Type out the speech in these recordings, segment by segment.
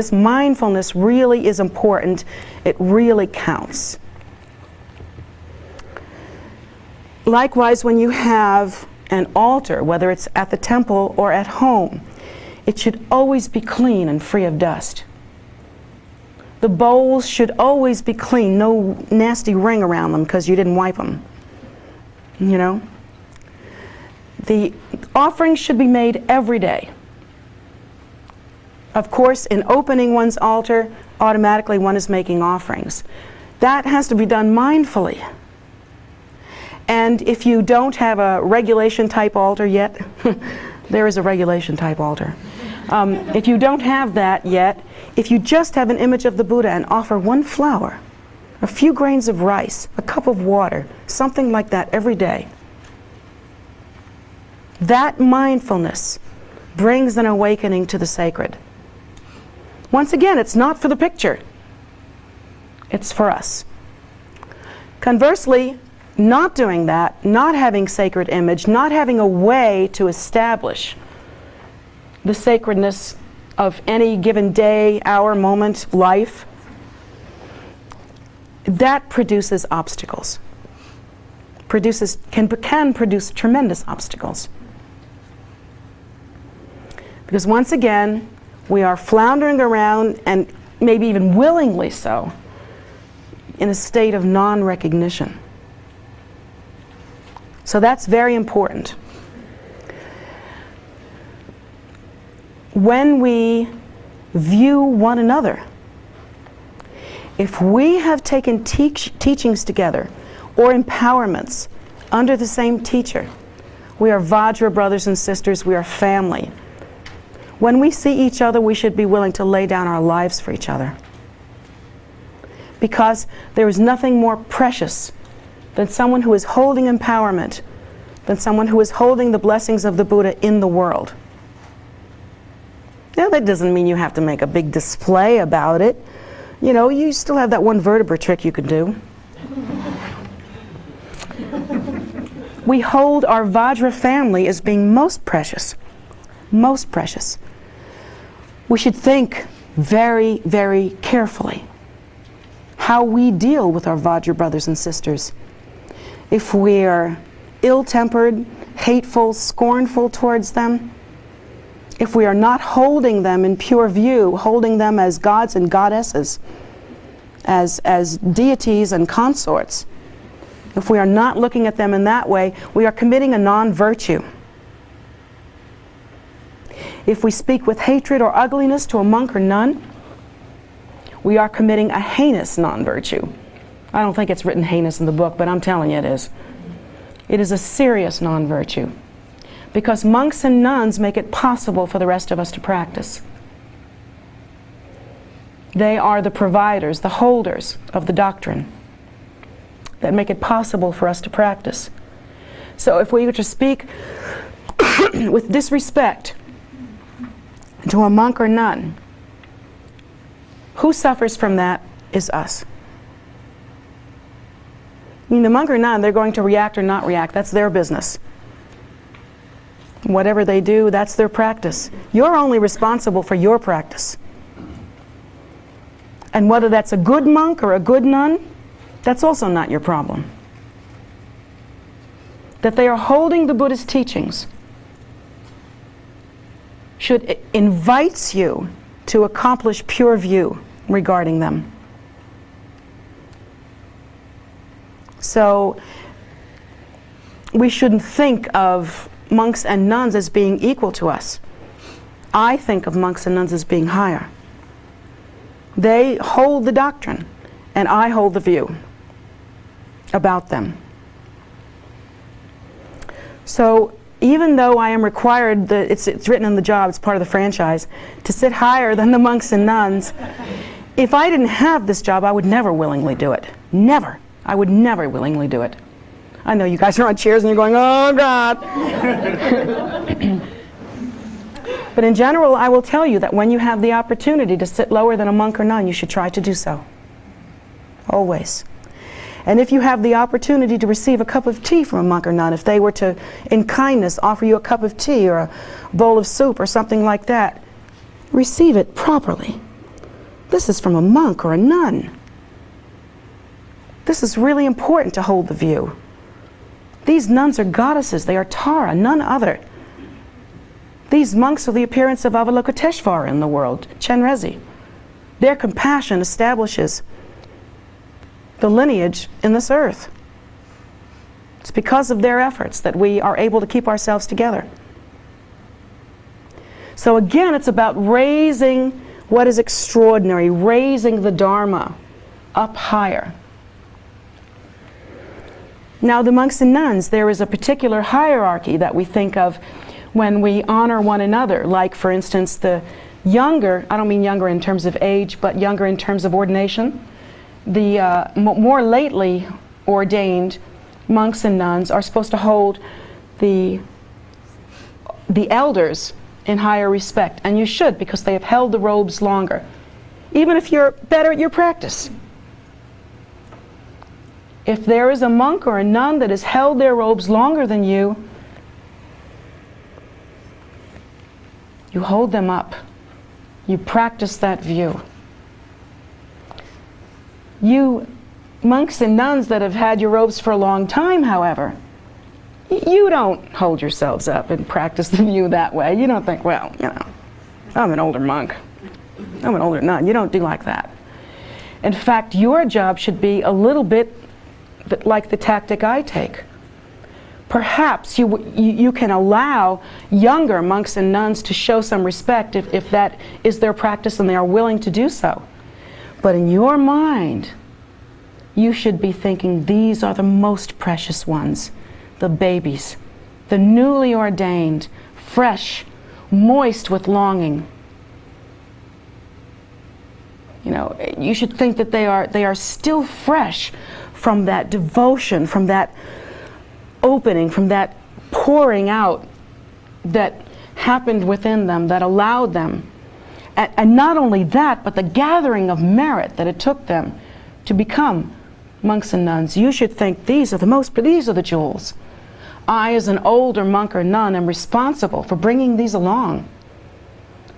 This mindfulness really is important. It really counts. Likewise, when you have an altar, whether it's at the temple or at home, it should always be clean and free of dust. The bowls should always be clean, no nasty ring around them because you didn't wipe them. You know? The offerings should be made every day. Of course, in opening one's altar, automatically one is making offerings. That has to be done mindfully. And if you don't have a regulation type altar yet, there is a regulation type altar. If you don't have that yet, if you just have an image of the Buddha and offer one flower, a few grains of rice, a cup of water, something like that every day, that mindfulness brings an awakening to the sacred. Once again, it's not for the picture. It's for us. Conversely, not doing that, not having sacred image, not having a way to establish the sacredness of any given day, hour, moment, life, that produces obstacles. Can produce tremendous obstacles. Because once again, we are floundering around, and maybe even willingly so, in a state of non-recognition. So that's very important. When we view one another, if we have taken teachings together or empowerments under the same teacher, we are Vajra brothers and sisters, we are family. When we see each other, we should be willing to lay down our lives for each other. Because there is nothing more precious than someone who is holding empowerment, than someone who is holding the blessings of the Buddha in the world. Now, that doesn't mean you have to make a big display about it. You know, you still have that one vertebra trick you could do. We hold our Vajra family as being most precious. Most precious. We should think very, very carefully how we deal with our Vajra brothers and sisters. If we're ill-tempered, hateful, scornful towards them, if we are not holding them in pure view, holding them as gods and goddesses, as deities and consorts, if we are not looking at them in that way, we are committing a non-virtue. If we speak with hatred or ugliness to a monk or nun, we are committing a heinous non-virtue. I don't think it's written heinous in the book, but I'm telling you it is. It is a serious non-virtue. Because monks and nuns make it possible for the rest of us to practice. They are the providers, the holders of the doctrine that make it possible for us to practice. So if we were to speak with disrespect to a monk or nun, who suffers from that is us. I mean, the monk or nun, they're going to react or not react. That's their business. Whatever they do, that's their practice. You're only responsible for your practice. And whether that's a good monk or a good nun, that's also not your problem. That they are holding the Buddha's teachings invites you to accomplish pure view regarding them. So we shouldn't think of monks and nuns as being equal to us. I think of monks and nuns as being higher. They hold the doctrine, and I hold the view about them. So even though I am required, it's written in the job, it's part of the franchise, to sit higher than the monks and nuns, if I didn't have this job, I would never willingly do it. Never. I would never willingly do it. I know you guys are on chairs and you're going, oh God. But in general, I will tell you that when you have the opportunity to sit lower than a monk or nun, you should try to do so. Always. And if you have the opportunity to receive a cup of tea from a monk or nun, if they were to, in kindness, offer you a cup of tea or a bowl of soup or something like that, receive it properly. This is from a monk or a nun. This is really important to hold the view. These nuns are goddesses. They are Tara, none other. These monks are the appearance of Avalokiteshvara in the world, Chenrezi. Their compassion establishes the lineage in this earth. It's because of their efforts that we are able to keep ourselves together. So again, it's about raising what is extraordinary, raising the Dharma up higher. Now, the monks and nuns, there is a particular hierarchy that we think of when we honor one another. Like, for instance, the younger, I don't mean younger in terms of age, but younger in terms of ordination. The more lately ordained monks and nuns are supposed to hold the elders in higher respect. And you should, because they have held the robes longer. Even if you're better at your practice. If there is a monk or a nun that has held their robes longer than you, you hold them up. You practice that view. You monks and nuns that have had your robes for a long time, however, you don't hold yourselves up and practice the view that way. You don't think, well, you know, I'm an older monk. I'm an older nun. You don't do like that. In fact, your job should be a little bit like the tactic I take. Perhaps you can allow younger monks and nuns to show some respect if that is their practice and they are willing to do so. But in your mind, you should be thinking, these are the most precious ones, the babies, the newly ordained, fresh, moist with longing. You know, you should think that they are still fresh from that devotion, from that opening, from that pouring out that happened within them, that allowed them. And not only that, but the gathering of merit that it took them to become monks and nuns. You should think, these are the jewels. I, as an older monk or nun, am responsible for bringing these along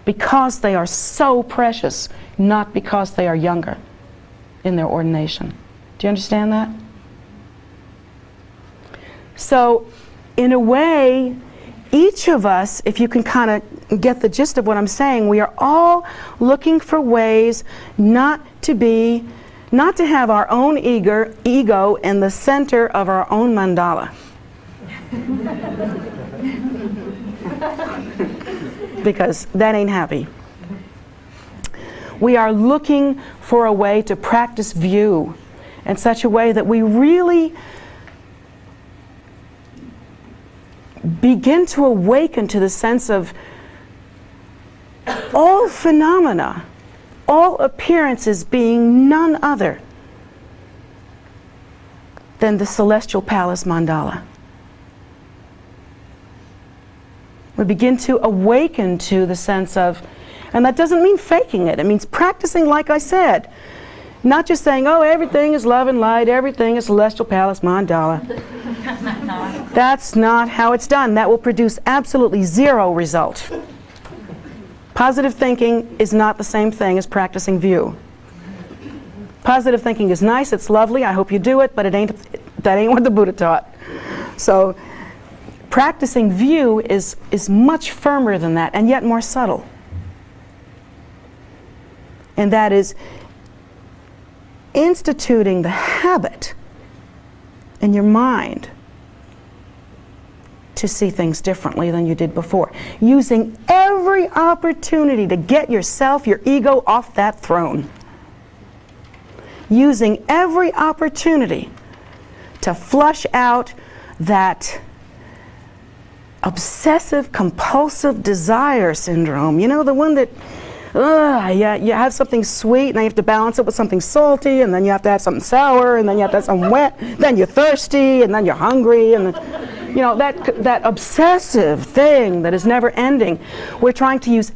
because they are so precious, not because they are younger in their ordination. Do you understand that? So, in a way, each of us, if you can kind of get the gist of what I'm saying, we are all looking for ways not to have our own ego in the center of our own mandala. Because that ain't happy. We are looking for a way to practice view in such a way that we really begin to awaken to the sense of all phenomena, all appearances being none other than the celestial palace mandala. We begin to awaken to the sense of, and that doesn't mean faking it, it means practicing like I said. Not just saying, oh, everything is love and light, everything is celestial palace mandala. That's not how it's done. That will produce absolutely zero result. Positive thinking is not the same thing as practicing view. Positive thinking is nice, it's lovely, I hope you do it, but that ain't what the Buddha taught. So practicing view is much firmer than that, and yet more subtle. And that is instituting the habit in your mind to see things differently than you did before. Using every opportunity to get yourself, your ego, off that throne. Using every opportunity to flush out that obsessive compulsive desire syndrome. You know, the one that you have something sweet and then you have to balance it with something salty, and then you have to have something sour, and then you have to have something wet, then you're thirsty, and then you're hungry, and you know, that obsessive thing that is never ending. We're trying to use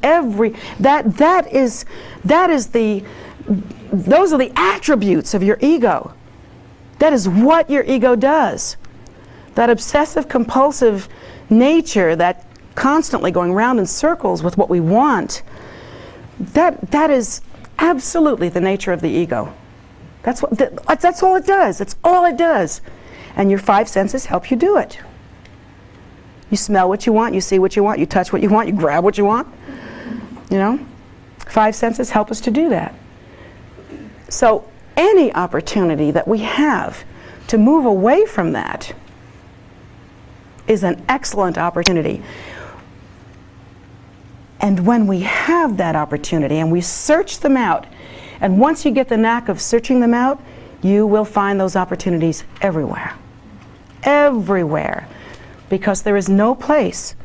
those are the attributes of your ego. That is what your ego does. That obsessive compulsive nature, that constantly going round in circles with what we want, that is absolutely the nature of the ego. That's all it does. That's all it does. And your five senses help you do it. You smell what you want, you see what you want, you touch what you want, you grab what you want. You know? Five senses help us to do that. So any opportunity that we have to move away from that is an excellent opportunity. And when we have that opportunity and we search them out, and once you get the knack of searching them out, you will find those opportunities everywhere. Everywhere. Because there is no place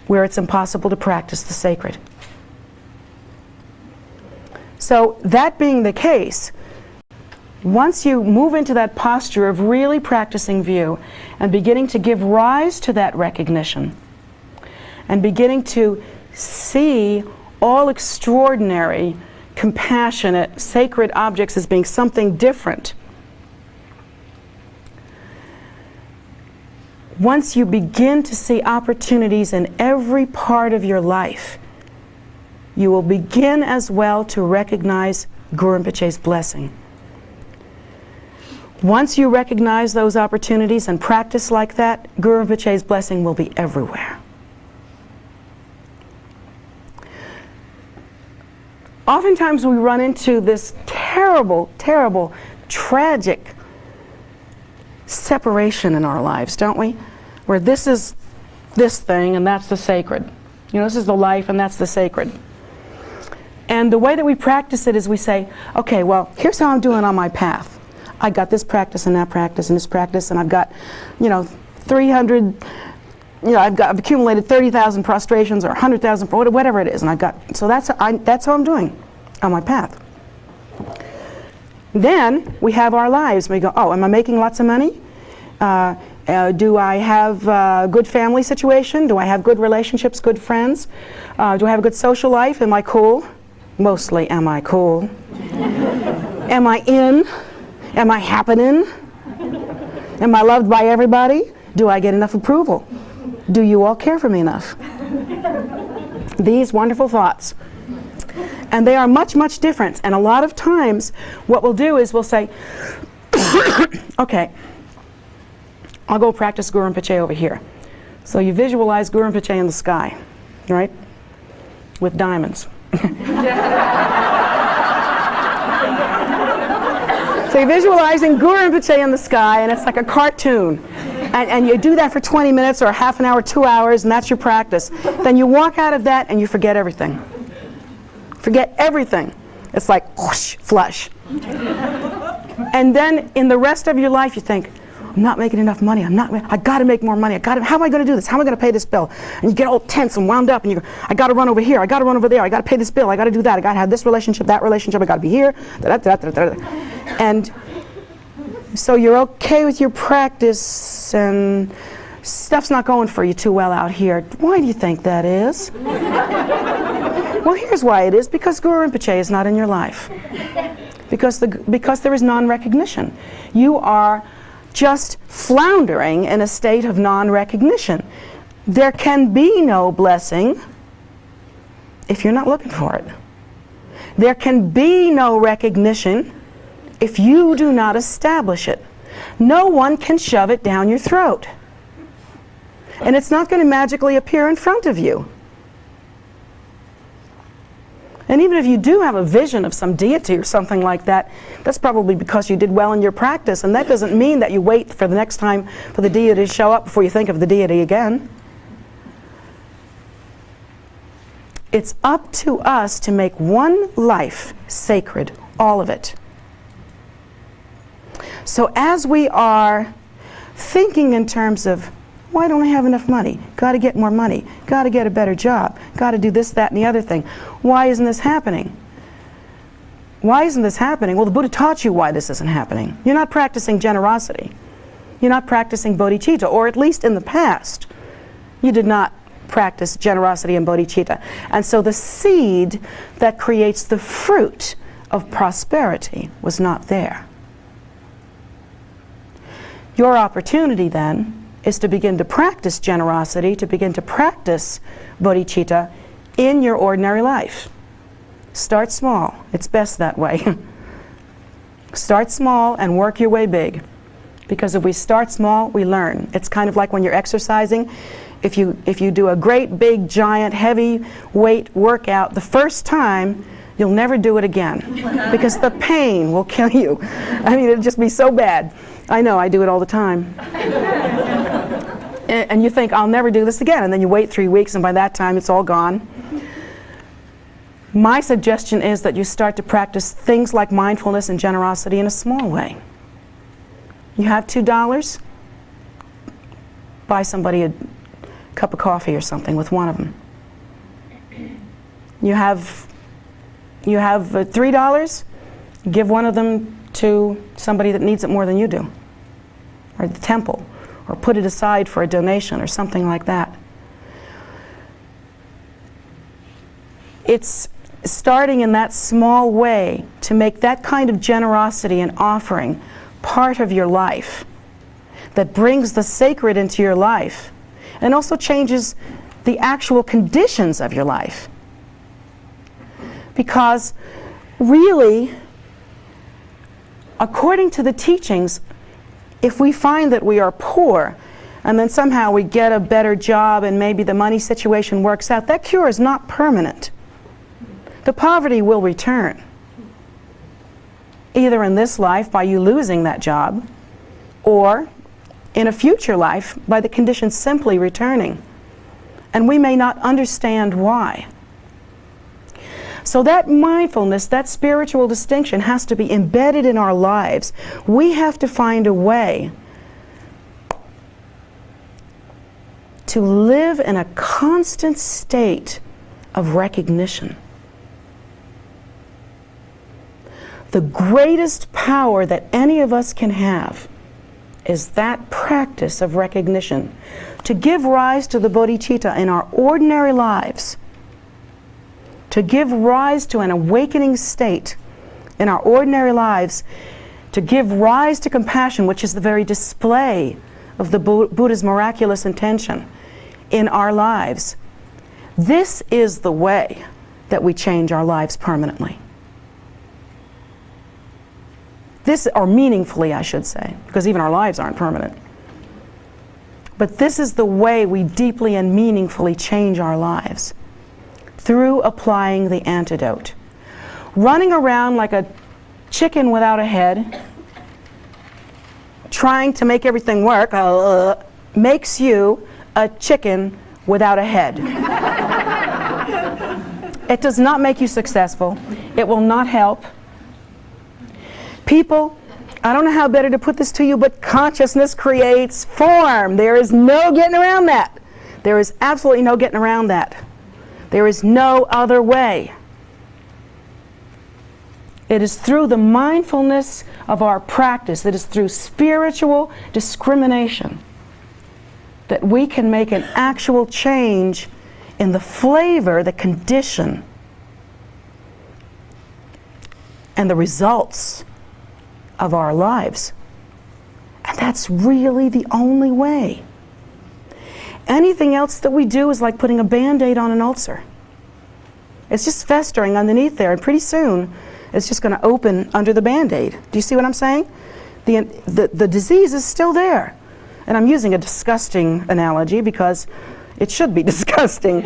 where it's impossible to practice the sacred. So that being the case, once you move into that posture of really practicing view and beginning to give rise to that recognition and beginning to see all extraordinary, compassionate, sacred objects as being something different, once you begin to see opportunities in every part of your life, you will begin as well to recognize Guru Rinpoche's blessing. Once you recognize those opportunities and practice like that, Guru Rinpoche's blessing will be everywhere. Oftentimes we run into this terrible, terrible, tragic separation in our lives, don't we? Where this is this thing and that's the sacred. You know, this is the life and that's the sacred. And the way that we practice it is we say, okay, well, here's how I'm doing on my path. I got this practice and that practice and this practice, and I've got, 300, I've accumulated 30,000 prostrations or 100,000, whatever it is, and so that's how I'm doing on my path. Then we have our lives. We go, oh, am I making lots of money? Do I have a good family situation? Do I have good relationships, good friends? Do I have a good social life? Am I cool? Mostly, am I cool? Am I in? Am I happening? Am I loved by everybody? Do I get enough approval? Do you all care for me enough? These wonderful thoughts. And they are much, much different. And a lot of times, what we'll do is we'll say, okay, I'll go practice Guru Rinpoche over here. So you visualize Guru Rinpoche in the sky, right? With diamonds. So you're visualizing Guru Rinpoche in the sky, and it's like a cartoon. And you do that for 20 minutes or half an hour, 2 hours, and that's your practice. Then you walk out of that and you forget everything. Forget everything. It's like whoosh, flush. And then in the rest of your life you think, I'm not making enough money. I got to make more money. How am I going to do this? How am I going to pay this bill? And you get all tense and wound up, and you go, I got to run over here. I got to run over there. I got to pay this bill. I got to do that. I got to have this relationship, that relationship. I got to be here. And so you're okay with your practice, and stuff's not going for you too well out here. Why do you think that is? Well, here's why it is. Because Guru Rinpoche is not in your life. Because there is non-recognition. You are just floundering in a state of non-recognition. There can be no blessing if you're not looking for it. There can be no recognition if you do not establish it. No one can shove it down your throat. And it's not going to magically appear in front of you. And even if you do have a vision of some deity or something like that, that's probably because you did well in your practice, and that doesn't mean that you wait for the next time for the deity to show up before you think of the deity again. It's up to us to make one life sacred, all of it. So as we are thinking in terms of, why don't I have enough money? Got to get more money. Got to get a better job. Got to do this, that, and the other thing. Why isn't this happening? Why isn't this happening? Well, the Buddha taught you why this isn't happening. You're not practicing generosity. You're not practicing bodhicitta, or at least in the past, you did not practice generosity and bodhicitta. And so the seed that creates the fruit of prosperity was not there. Your opportunity then is to begin to practice generosity, to begin to practice bodhicitta in your ordinary life. Start small. It's best that way. Start small and work your way big. Because if we start small, we learn. It's kind of like when you're exercising. If you do a great, big, giant, heavy weight workout the first time, you'll never do it again. Because the pain will kill you. I mean, it'll just be so bad. I know, I do it all the time. And you think, I'll never do this again. And then you wait 3 weeks, and by that time, it's all gone. My suggestion is that you start to practice things like mindfulness and generosity in a small way. You have $2, buy somebody a cup of coffee or something with one of them. You have $3, give one of them to somebody that needs it more than you do, or the temple, or put it aside for a donation or something like that. It's starting in that small way to make that kind of generosity and offering part of your life that brings the sacred into your life and also changes the actual conditions of your life. Because really, according to the teachings, if we find that we are poor and then somehow we get a better job and maybe the money situation works out, that cure is not permanent. The poverty will return, either in this life by you losing that job, or in a future life by the conditions simply returning. And we may not understand why. So that mindfulness, that spiritual distinction has to be embedded in our lives. We have to find a way to live in a constant state of recognition. The greatest power that any of us can have is that practice of recognition, to give rise to the bodhicitta in our ordinary lives, to give rise to an awakening state in our ordinary lives, to give rise to compassion, which is the very display of the Buddha's miraculous intention in our lives. This is the way that we change our lives permanently. Or meaningfully, I should say, because even our lives aren't permanent. But this is the way we deeply and meaningfully change our lives, through applying the antidote. Running around like a chicken without a head, trying to make everything work, makes you a chicken without a head. It does not make you successful. It will not help. People, I don't know how better to put this to you, but consciousness creates form. There is no getting around that. There is absolutely no getting around that. There is no other way. It is through the mindfulness of our practice, it is through spiritual discrimination, that we can make an actual change in the flavor, the condition, and the results of our lives. And that's really the only way. Anything else that we do is like putting a Band-Aid on an ulcer. It's just festering underneath there, and pretty soon it's just going to open under the Band-Aid. Do you see what I'm saying? The disease is still there. And I'm using a disgusting analogy because it should be disgusting.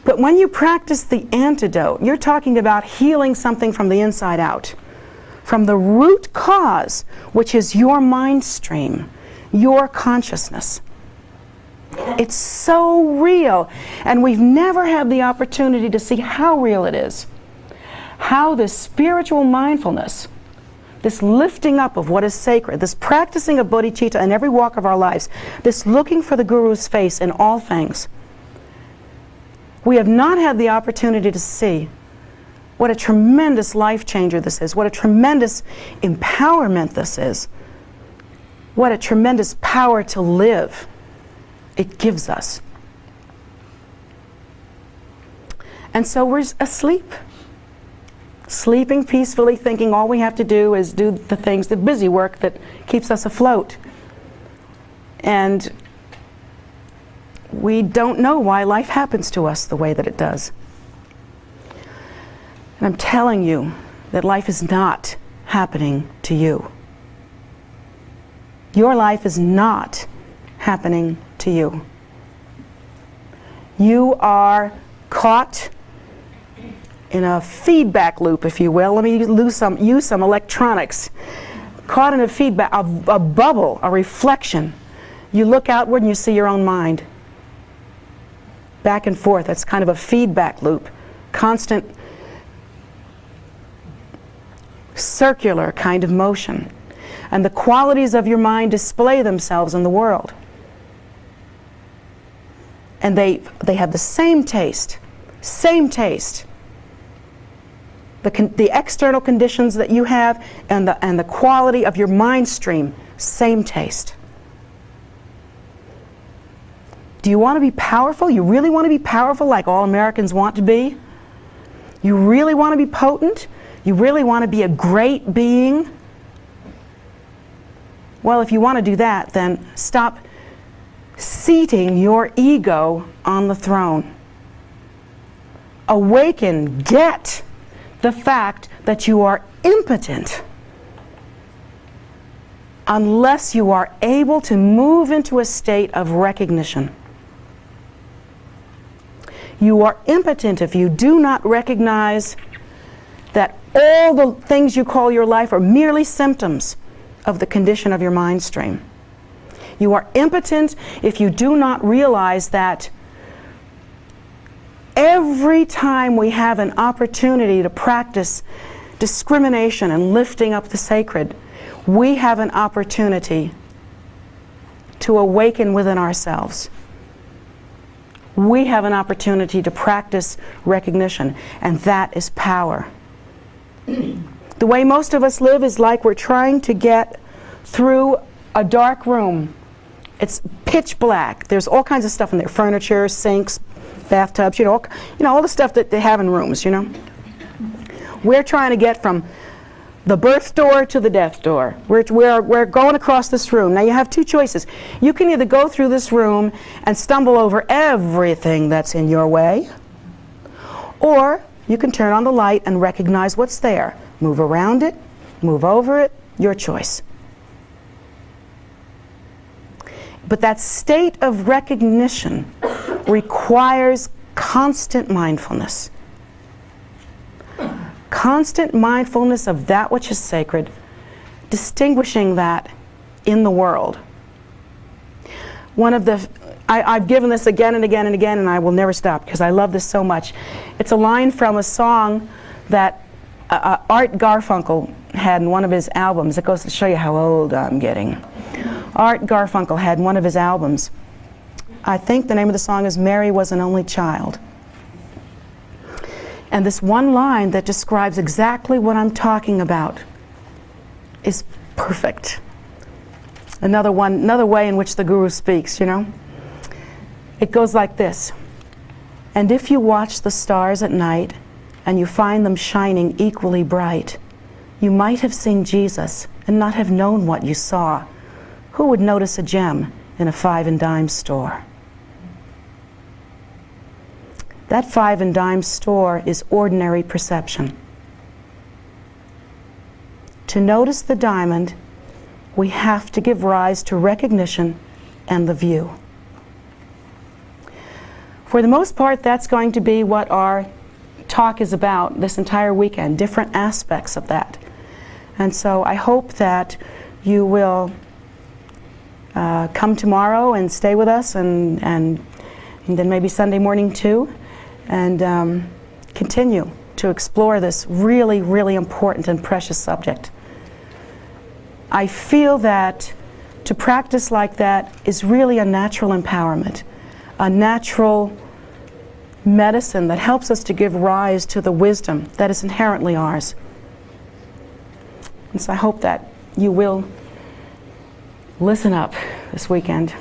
But when you practice the antidote, you're talking about healing something from the inside out, from the root cause, which is your mind stream, your consciousness. It's so real, and we've never had the opportunity to see how real it is. How this spiritual mindfulness, this lifting up of what is sacred, this practicing of bodhicitta in every walk of our lives, this looking for the Guru's face in all things. We have not had the opportunity to see what a tremendous life changer this is, what a tremendous empowerment this is, what a tremendous power to live it gives us. And so we're asleep, sleeping peacefully, thinking all we have to do is do the things, the busy work that keeps us afloat. And we don't know why life happens to us the way that it does. And I'm telling you that life is not happening to you. Your life is not happening to you. You are caught in a feedback loop, if you will. Let me use some electronics. Caught in a feedback, a bubble, a reflection. You look outward and you see your own mind. Back and forth. That's kind of a feedback loop. Constant, circular kind of motion. And the qualities of your mind display themselves in the world. And they have the same taste. Same taste. The external conditions that you have and the quality of your mind stream, same taste. Do you want to be powerful? You really want to be powerful like all Americans want to be? You really want to be potent? You really want to be a great being? Well, if you want to do that, then stop seating your ego on the throne. Awaken, get the fact that you are impotent unless you are able to move into a state of recognition. You are impotent if you do not recognize that all the things you call your life are merely symptoms of the condition of your mind stream. You are impotent if you do not realize that every time we have an opportunity to practice discrimination and lifting up the sacred, we have an opportunity to awaken within ourselves. We have an opportunity to practice recognition, and that is power. The way most of us live is like we're trying to get through a dark room. It's pitch black. There's all kinds of stuff in there, furniture, sinks, bathtubs, all the stuff that they have in rooms, We're trying to get from the birth door to the death door. We're going across this room. Now you have two choices. You can either go through this room and stumble over everything that's in your way, or you can turn on the light and recognize what's there. Move around it, move over it, your choice. But that state of recognition requires constant mindfulness. Constant mindfulness of that which is sacred, distinguishing that in the world. I've given this again and again and again, and I will never stop because I love this so much. It's a line from a song that Art Garfunkel had in one of his albums. It goes to show you how old I'm getting. Art Garfunkel had in one of his albums. I think the name of the song is Mary Was an Only Child. And this one line that describes exactly what I'm talking about is perfect. Another way in which the Guru speaks, It goes like this. And if you watch the stars at night and you find them shining equally bright, you might have seen Jesus and not have known what you saw. Who would notice a gem in a 5 and dime store? That 5 and dime store is ordinary perception. To notice the diamond, we have to give rise to recognition and the view. For the most part, that's going to be what our talk is about this entire weekend, different aspects of that. And so I hope that you will come tomorrow and stay with us, and then maybe Sunday morning too, and continue to explore this really, really important and precious subject. I feel that to practice like that is really a natural empowerment, a natural medicine that helps us to give rise to the wisdom that is inherently ours. And so I hope that you will listen up this weekend.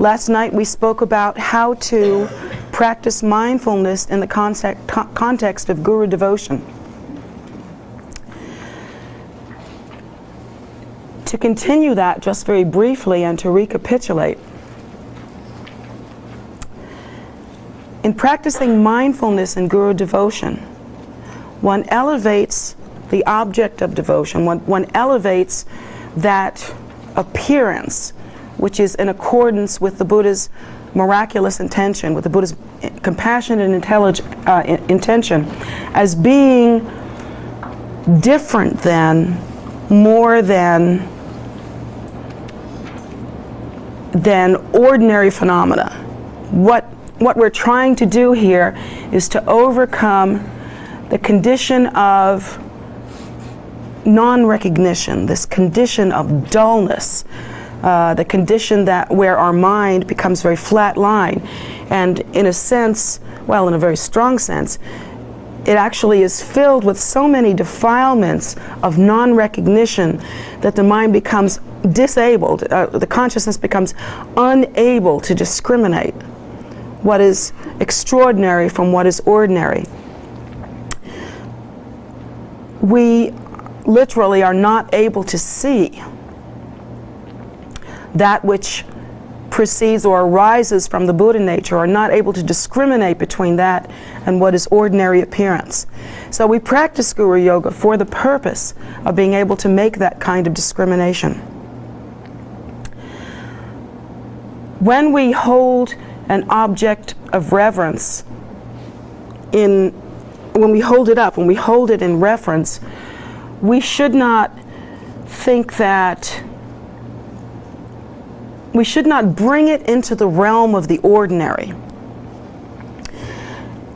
Last night we spoke about how to practice mindfulness in the context of guru devotion. To continue that just very briefly and to recapitulate, in practicing mindfulness in guru devotion, one elevates the object of devotion, one elevates that appearance which is in accordance with the Buddha's miraculous intention, with the Buddha's compassionate and intelligent intention, as being different than, more than ordinary phenomena. What we're trying to do here is to overcome the condition of non-recognition, this condition of dullness, the condition that where our mind becomes very flat line, and in a sense, well, in a very strong sense, it actually is filled with so many defilements of non-recognition that the mind becomes disabled, the consciousness becomes unable to discriminate what is extraordinary from what is ordinary. We literally are not able to see that which proceeds or arises from the Buddha nature, are not able to discriminate between that and what is ordinary appearance. So we practice Guru Yoga for the purpose of being able to make that kind of discrimination. When we hold an object of reverence when we hold it up, when we hold it in reference, we should not think that, we should not bring it into the realm of the ordinary.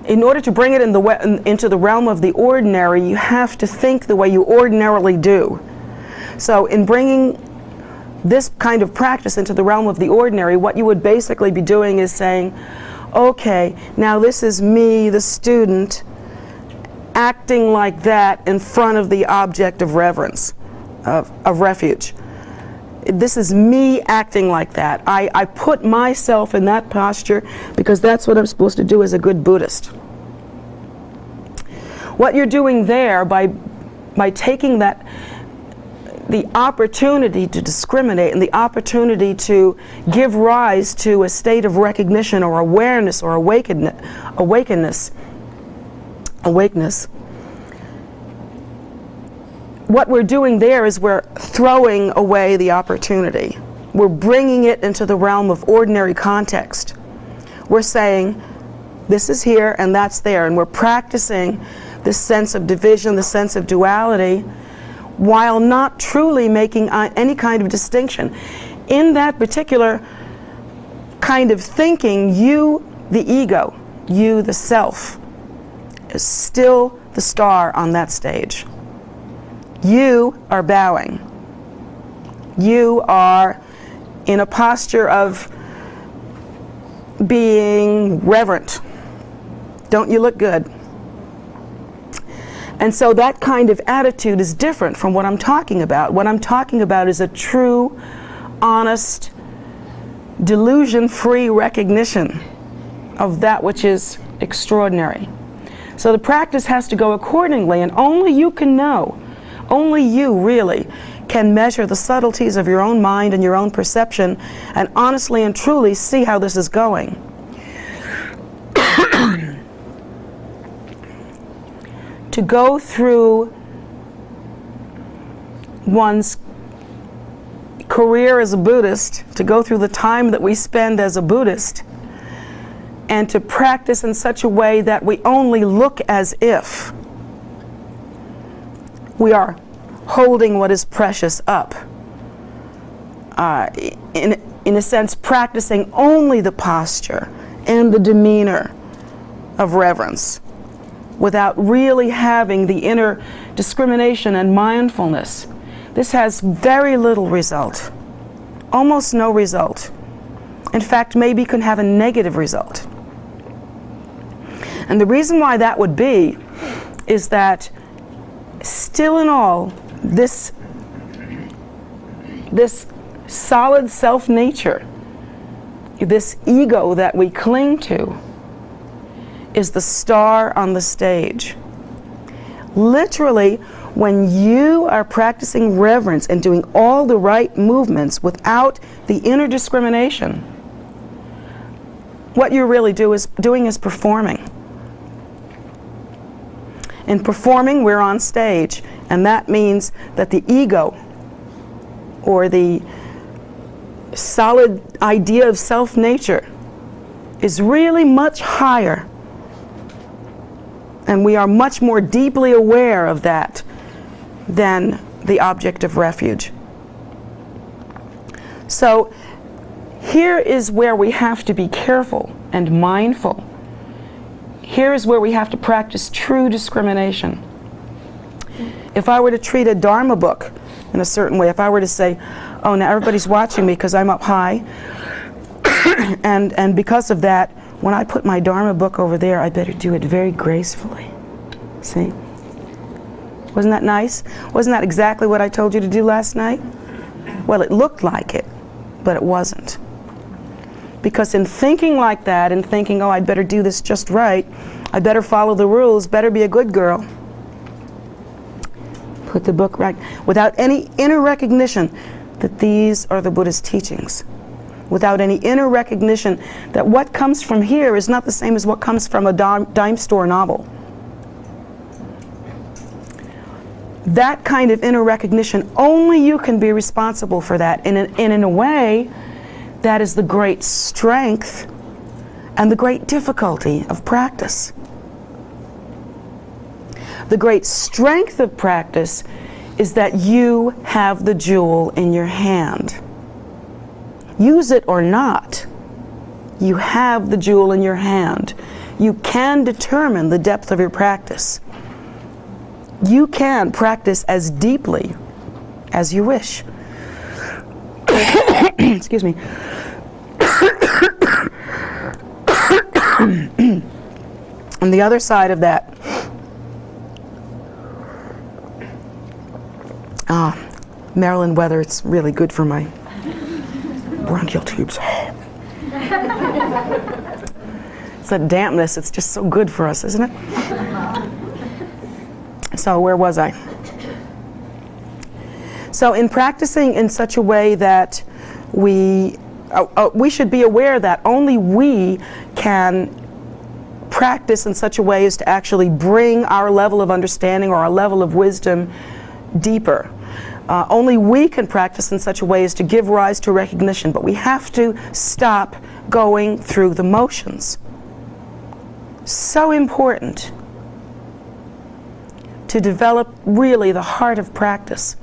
In order to bring it into the realm of the ordinary, you have to think the way you ordinarily do. So in bringing this kind of practice into the realm of the ordinary, what you would basically be doing is saying, okay, now this is me, the student, acting like that in front of the object of reverence, of refuge. This is me acting like that. I put myself in that posture because that's what I'm supposed to do as a good Buddhist. What you're doing there by taking that, the opportunity to discriminate and the opportunity to give rise to a state of recognition or awareness or awakeness. What we're doing there is we're throwing away the opportunity. We're bringing it into the realm of ordinary context. We're saying, this is here and that's there, and we're practicing this sense of division, the sense of duality, while not truly making any kind of distinction. In that particular kind of thinking, you, the ego, you, the self, is still the star on that stage. You are bowing. You are in a posture of being reverent. Don't you look good? And so that kind of attitude is different from what I'm talking about. What I'm talking about is a true, honest, delusion-free recognition of that which is extraordinary. So the practice has to go accordingly, and only you can know, only you really can measure the subtleties of your own mind and your own perception and honestly and truly see how this is going. To go through one's career as a Buddhist, to go through the time that we spend as a Buddhist, and to practice in such a way that we only look as if we are holding what is precious up. In a sense, practicing only the posture and the demeanor of reverence, without really having the inner discrimination and mindfulness. This has very little result, almost no result. In fact, maybe can have a negative result. And the reason why that would be is that still in all, this solid self-nature, this ego that we cling to, is the star on the stage. Literally, when you are practicing reverence and doing all the right movements without the inner discrimination, what you're really doing is performing. In performing, we're on stage, and that means that the ego, or the solid idea of self-nature, is really much higher, and we are much more deeply aware of that than the object of refuge. So here is where we have to be careful and mindful. Here is where we have to practice true discrimination. If I were to treat a Dharma book in a certain way, if I were to say, oh, now everybody's watching me because I'm up high, and because of that, when I put my Dharma book over there, I better do it very gracefully. See? Wasn't that nice? Wasn't that exactly what I told you to do last night? Well, it looked like it, but it wasn't. Because in thinking like that, and thinking, oh, I'd better do this just right, I better follow the rules, better be a good girl, put the book right, without any inner recognition that these are the Buddha's teachings, without any inner recognition that what comes from here is not the same as what comes from a dime store novel. That kind of inner recognition, only you can be responsible for that. And in a way, that is the great strength and the great difficulty of practice. The great strength of practice is that you have the jewel in your hand. Use it or not, you have the jewel in your hand. You can determine the depth of your practice. You can practice as deeply as you wish. Excuse me. On the other side of that, Maryland weather, it's really good for my bronchial tubes. It's that dampness, it's just so good for us, isn't it? So where was I? So in practicing in such a way that we should be aware that only we can practice in such a way as to actually bring our level of understanding or our level of wisdom deeper. Only we can practice in such a way as to give rise to recognition, but we have to stop going through the motions. So important to develop really the heart of practice.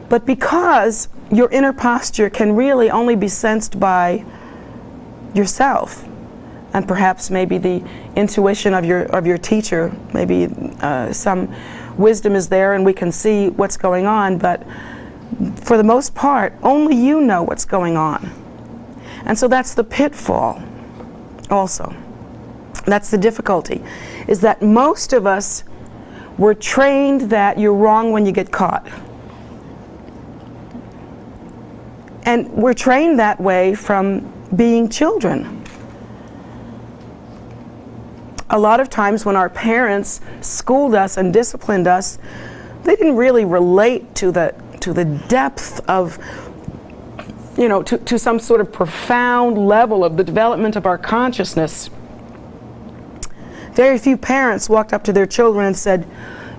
But because your inner posture can really only be sensed by yourself, and perhaps maybe the intuition of your teacher, maybe some wisdom is there and we can see what's going on, but for the most part, only you know what's going on. And so that's the pitfall also. That's the difficulty, is that most of us were trained that you're wrong when you get caught. And we're trained that way from being children. A lot of times when our parents schooled us and disciplined us, they didn't really relate to the depth of, to some sort of profound level of the development of our consciousness. Very few parents walked up to their children and said,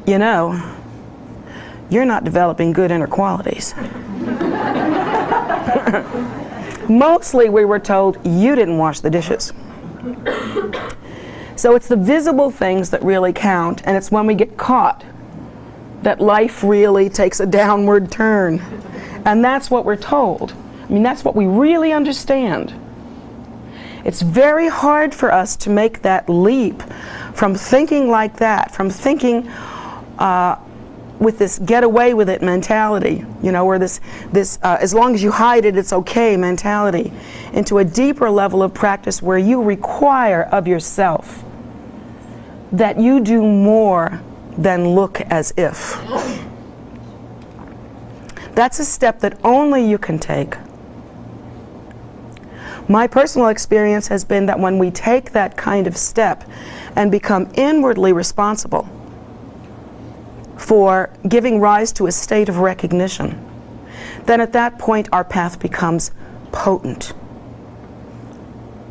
you're not developing good inner qualities. Mostly we were told, you didn't wash the dishes. So it's the visible things that really count, and it's when we get caught that life really takes a downward turn. And that's what we're told. That's what we really understand. It's very hard for us to make that leap from thinking like that, from thinking with this get away with it mentality, or this as long as you hide it, it's okay mentality, into a deeper level of practice where you require of yourself that you do more than look as if. That's a step that only you can take. My personal experience has been that when we take that kind of step and become inwardly responsible for giving rise to a state of recognition, then at that point our path becomes potent,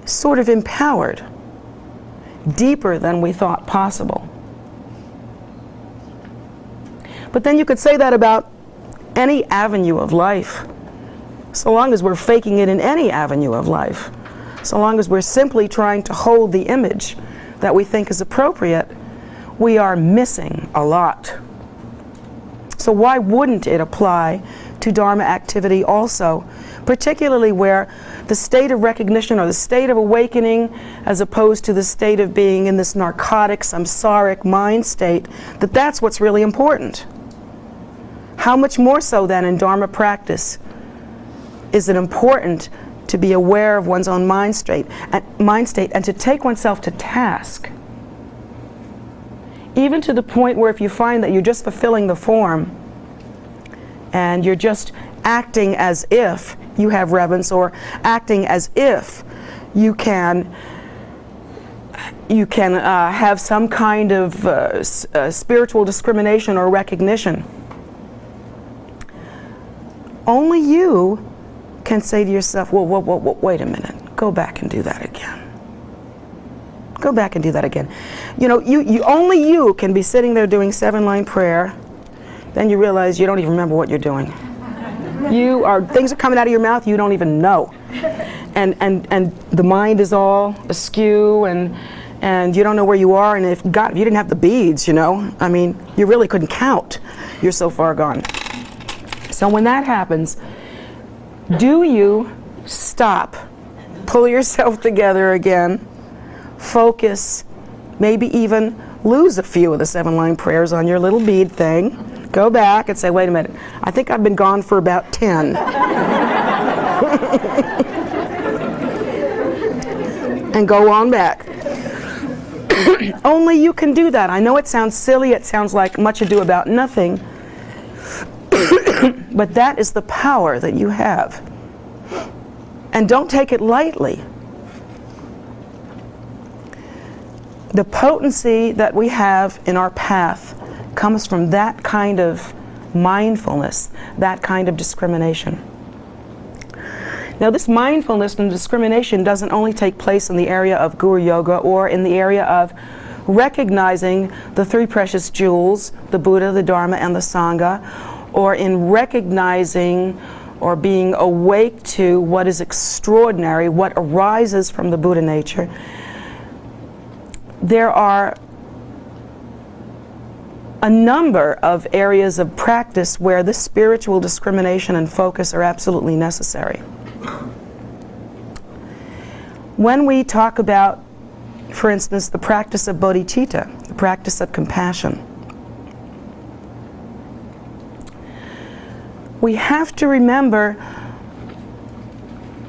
sort of empowered, deeper than we thought possible. But then you could say that about any avenue of life. So long as we're faking it in any avenue of life, so long as we're simply trying to hold the image that we think is appropriate, we are missing a lot. So why wouldn't it apply to Dharma activity also, particularly where the state of recognition or the state of awakening, as opposed to the state of being in this narcotic, samsaric mind state, that's what's really important. How much more so then in Dharma practice is it important to be aware of one's own mind state and to take oneself to task, even to the point where if you find that you're just fulfilling the form and you're just acting as if you have reverence, or acting as if you can have some kind of spiritual discrimination or recognition, only you can say to yourself, well, wait a minute, go back and do that again. Go back and do that again. You know, only you can be sitting there doing 7-line prayer, then you realize you don't even remember what you're doing. Things are coming out of your mouth you don't even know. And the mind is all askew, and you don't know where you are, and if you didn't have the beads, you really couldn't count. You're so far gone. So when that happens, do you stop, pull yourself together again, focus, maybe even lose a few of the 7-line prayers on your little bead thing, go back and say, wait a minute, I think I've been gone for about 10. And go on back. Only you can do that. I know it sounds silly, it sounds like much ado about nothing, but that is the power that you have. And don't take it lightly. The potency that we have in our path comes from that kind of mindfulness, that kind of discrimination. Now, this mindfulness and discrimination doesn't only take place in the area of Guru Yoga or in the area of recognizing the 3 precious jewels, the Buddha, the Dharma, and the Sangha, or in recognizing or being awake to what is extraordinary, what arises from the Buddha nature. There are a number of areas of practice where this spiritual discrimination and focus are absolutely necessary. When we talk about, for instance, the practice of bodhicitta, the practice of compassion, we have to remember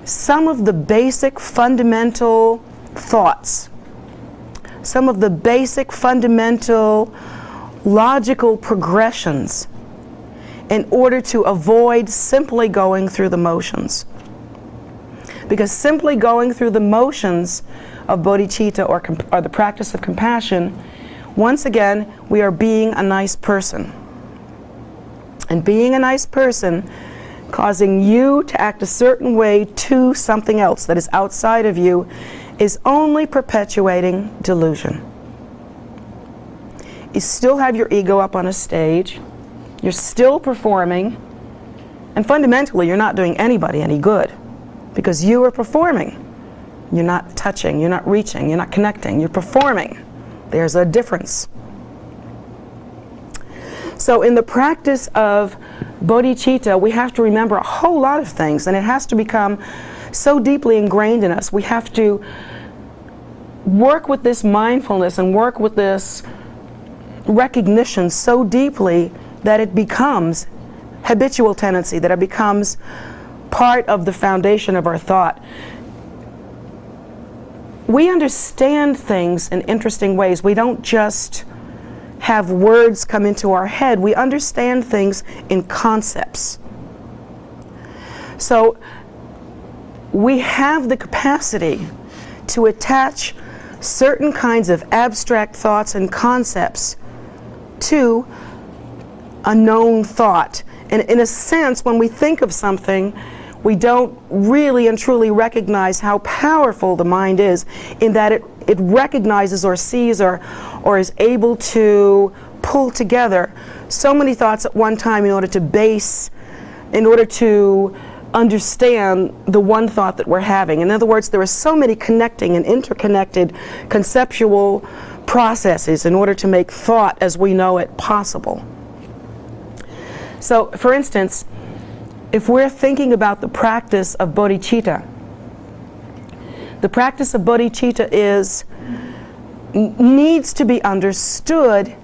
some of the basic fundamental thoughts, some of the basic fundamental logical progressions in order to avoid simply going through the motions. Because simply going through the motions of bodhicitta or the practice of compassion, once again, we are being a nice person. And being a nice person, causing you to act a certain way to something else that is outside of you, is only perpetuating delusion. You still have your ego up on a stage, you're still performing, and fundamentally you're not doing anybody any good because you are performing. You're not touching, you're not reaching, you're not connecting, you're performing. There's a difference. So in the practice of bodhicitta, we have to remember a whole lot of things, and it has to become so deeply ingrained in us. We have to work with this mindfulness and work with this recognition so deeply that it becomes habitual tendency, that it becomes part of the foundation of our thought. We understand things in interesting ways. We don't just have words come into our head. We understand things in concepts. So we have the capacity to attach certain kinds of abstract thoughts and concepts to a known thought. And in a sense, when we think of something, we don't really and truly recognize how powerful the mind is, in that it recognizes or sees or is able to pull together so many thoughts at one time in order to understand the one thought that we're having. In other words, there are so many connecting and interconnected conceptual processes in order to make thought as we know it possible. So, for instance, if we're thinking about the practice of bodhicitta, the practice of bodhicitta needs to be understood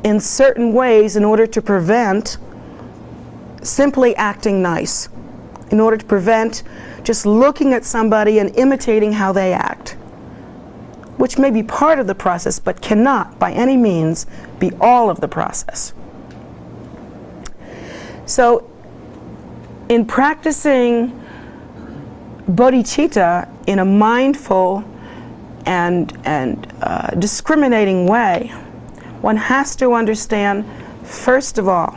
in certain ways in order to prevent simply acting nice, in order to prevent just looking at somebody and imitating how they act, which may be part of the process but cannot by any means be all of the process. So in practicing bodhicitta in a mindful and discriminating way, one has to understand, first of all,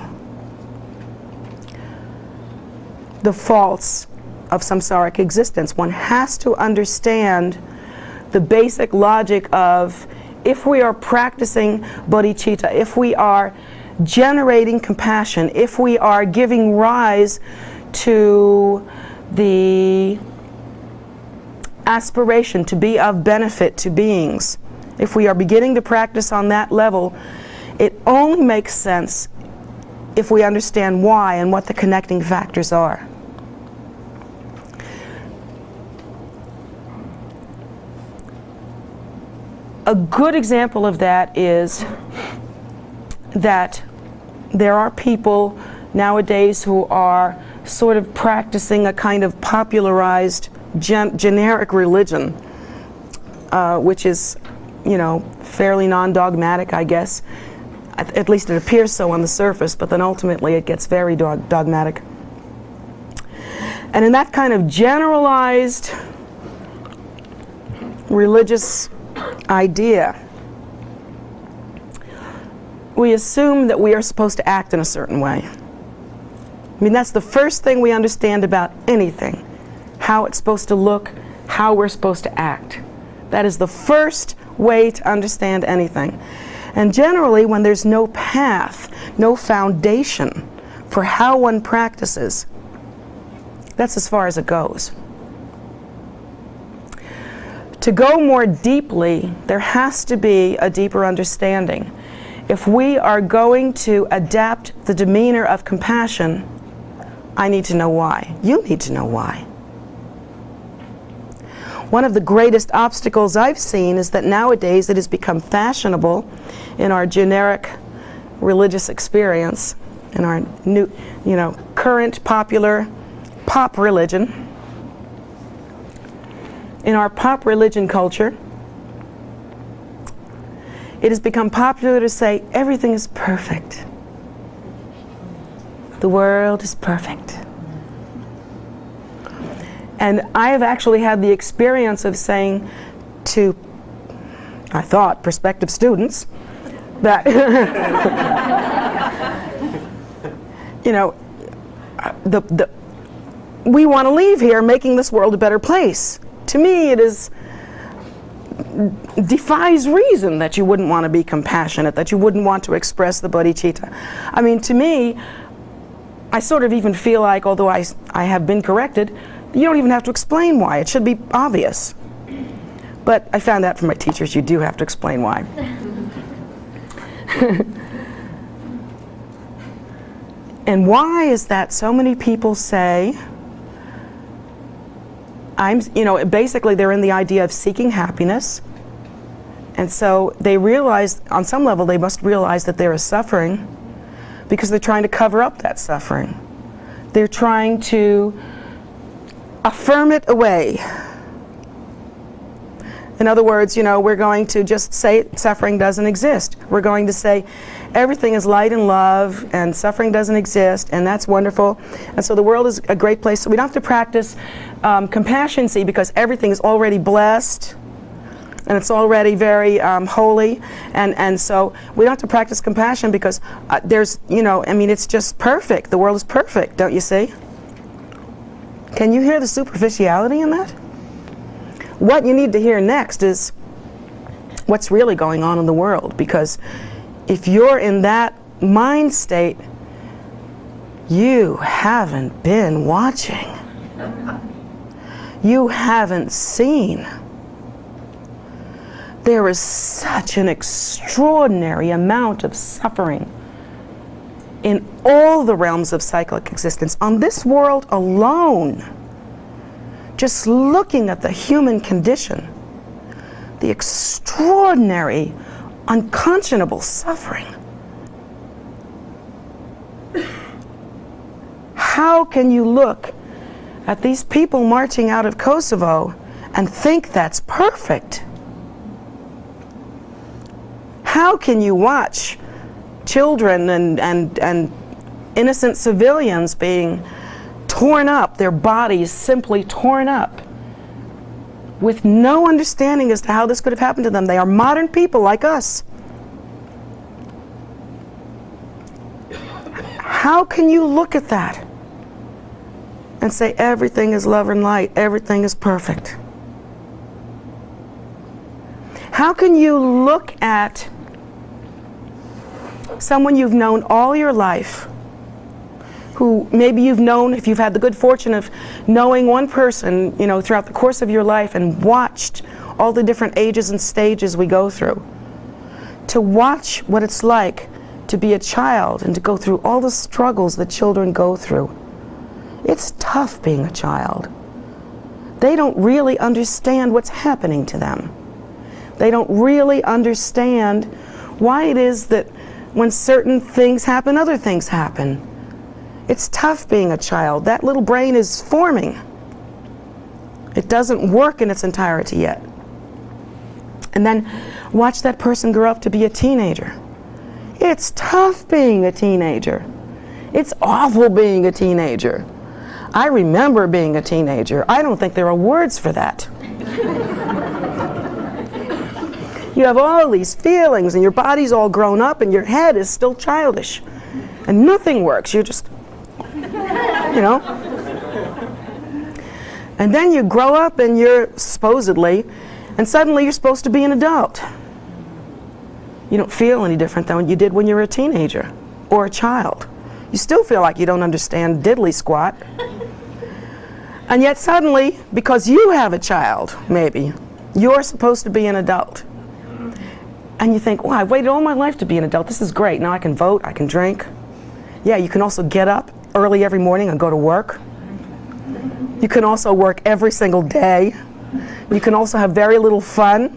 the faults of samsaric existence. One has to understand the basic logic of, if we are practicing bodhicitta, if we are generating compassion, if we are giving rise to the aspiration to be of benefit to beings, if we are beginning to practice on that level, it only makes sense if we understand why and what the connecting factors are. A good example of that is that there are people nowadays who are sort of practicing a kind of popularized generic religion, which is, fairly non-dogmatic, I guess. At least it appears so on the surface, but then ultimately it gets very dogmatic. And in that kind of generalized religious idea, we assume that we are supposed to act in a certain way. I mean, that's the first thing we understand about anything, how it's supposed to look, how we're supposed to act. That is the first way to understand anything. And generally, when there's no path, no foundation for how one practices, that's as far as it goes. To go more deeply, there has to be a deeper understanding. If we are going to adapt the demeanor of compassion, I need to know why. You need to know why. One of the greatest obstacles I've seen is that nowadays it has become fashionable in our generic religious experience, in our new, current popular pop religion. In our pop religion culture, it has become popular to say everything is perfect. The world is perfect. And I have actually had the experience of saying to, I thought, prospective students, that, we want to leave here making this world a better place. To me, it defies reason that you wouldn't want to be compassionate, that you wouldn't want to express the bodhicitta. I mean, to me, I sort of even feel like, although I have been corrected, you don't even have to explain why. It should be obvious. But I found out from my teachers, you do have to explain why. And why is that so many people say, basically they're in the idea of seeking happiness. And so they realize, on some level, they must realize that there is suffering because they're trying to cover up that suffering. They're trying to affirm it away. In other words, we're going to just say suffering doesn't exist. We're going to say everything is light and love, and suffering doesn't exist, and that's wonderful. And so the world is a great place. So we don't have to practice compassion, see, because everything is already blessed, and it's already very holy. And so we don't have to practice compassion because there's, it's just perfect. The world is perfect, don't you see? Can you hear the superficiality in that? What you need to hear next is what's really going on in the world, because if you're in that mind state, you haven't been watching. You haven't seen. There is such an extraordinary amount of suffering in all the realms of cyclic existence. On this world alone, just looking at the human condition, the extraordinary, unconscionable suffering. How can you look at these people marching out of Kosovo and think that's perfect? How can you watch children and innocent civilians being torn up, their bodies simply torn up, with no understanding as to how this could have happened to them? They are modern people like us. How can you look at that and say everything is love and light, everything is perfect? How can you look at someone you've known all your life, who maybe you've known, if you've had the good fortune of knowing one person, throughout the course of your life, and watched all the different ages and stages we go through, to watch what it's like to be a child and to go through all the struggles that children go through. It's tough being a child. They don't really understand what's happening to them. They don't really understand why it is that when certain things happen, other things happen. It's tough being a child. That little brain is forming. It doesn't work in its entirety yet. And then watch that person grow up to be a teenager. It's tough being a teenager. It's awful being a teenager. I remember being a teenager. I don't think there are words for that. You have all these feelings, and your body's all grown up, and your head is still childish. And nothing works. You're just, And then you grow up, and you're and suddenly you're supposed to be an adult. You don't feel any different than you did when you were a teenager or a child. You still feel like you don't understand diddly squat. And yet suddenly, because you have a child, maybe, you're supposed to be an adult. And you think, well, I've waited all my life to be an adult. This is great. Now I can vote, I can drink. Yeah, you can also get up early every morning and go to work. You can also work every single day. You can also have very little fun.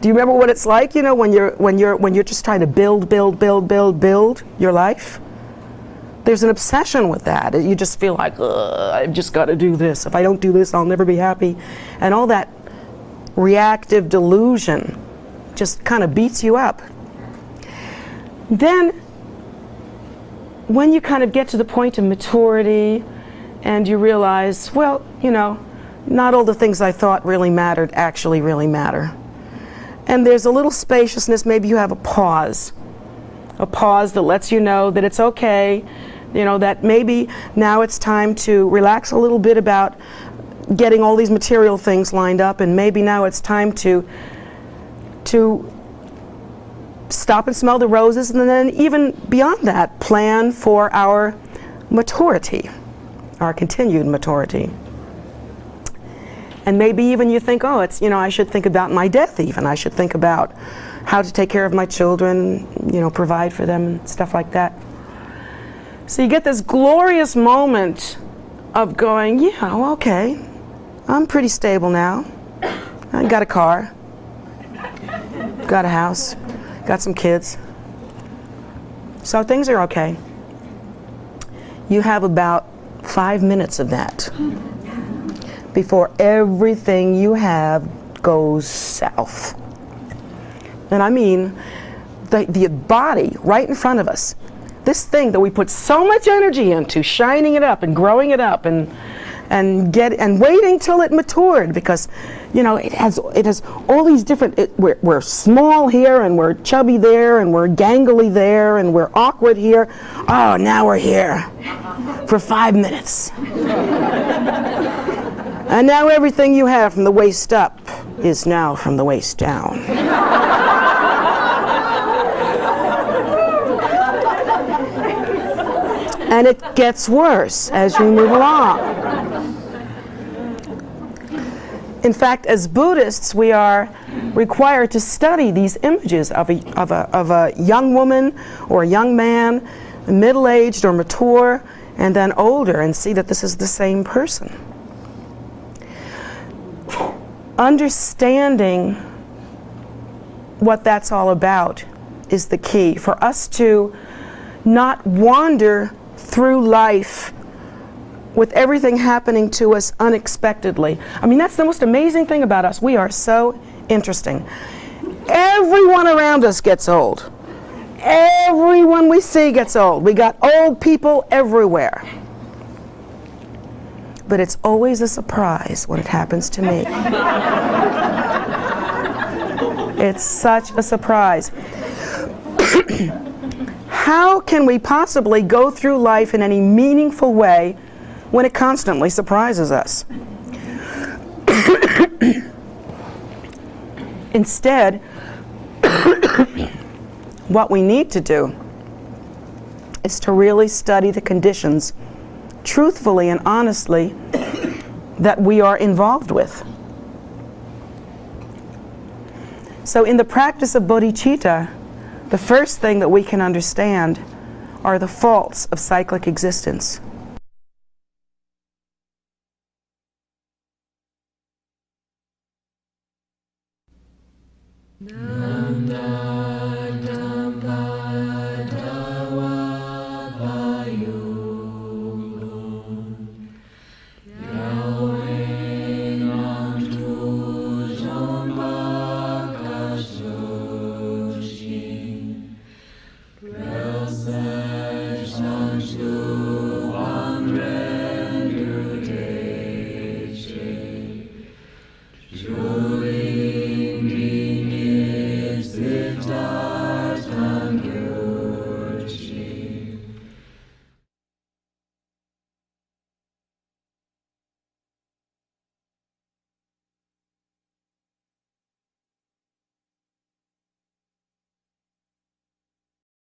Do you remember what it's like, when you're just trying to build your life? There's an obsession with that. You just feel like, I've just got to do this. If I don't do this, I'll never be happy. And all that reactive delusion just kind of beats you up. Then, when you kind of get to the point of maturity and you realize, well, not all the things I thought really mattered actually really matter. And there's a little spaciousness. Maybe you have a pause that lets you know that it's okay, that maybe now it's time to relax a little bit about getting all these material things lined up, and maybe now it's time to stop and smell the roses, and then even beyond that, plan for our maturity, our continued maturity. And maybe even you think, I should think about my death even. I should think about how to take care of my children, provide for them and stuff like that. So you get this glorious moment of going, okay, I'm pretty stable now. I got a car, got a house, got some kids. So things are okay. You have about 5 minutes of that before everything you have goes south. And I mean, the body right in front of us, this thing that we put so much energy into, shining it up and growing it up and waiting till it matured, because it has all these different, we're small here and we're chubby there and we're gangly there and we're awkward here. Oh, now we're here for 5 minutes. And now everything you have from the waist up is now from the waist down. And it gets worse as you move along. In fact, as Buddhists, we are required to study these images of a young woman or a young man, middle-aged or mature, and then older, and see that this is the same person. Understanding what that's all about is the key for us to not wander through life with everything happening to us unexpectedly. I mean, that's the most amazing thing about us. We are so interesting. Everyone around us gets old. Everyone we see gets old. We got old people everywhere. But it's always a surprise when it happens to me. It's such a surprise. How can we possibly go through life in any meaningful way when it constantly surprises us? Instead, what we need to do is to really study the conditions truthfully and honestly that we are involved with. So in the practice of bodhicitta, the first thing that we can understand are the faults of cyclic existence. No.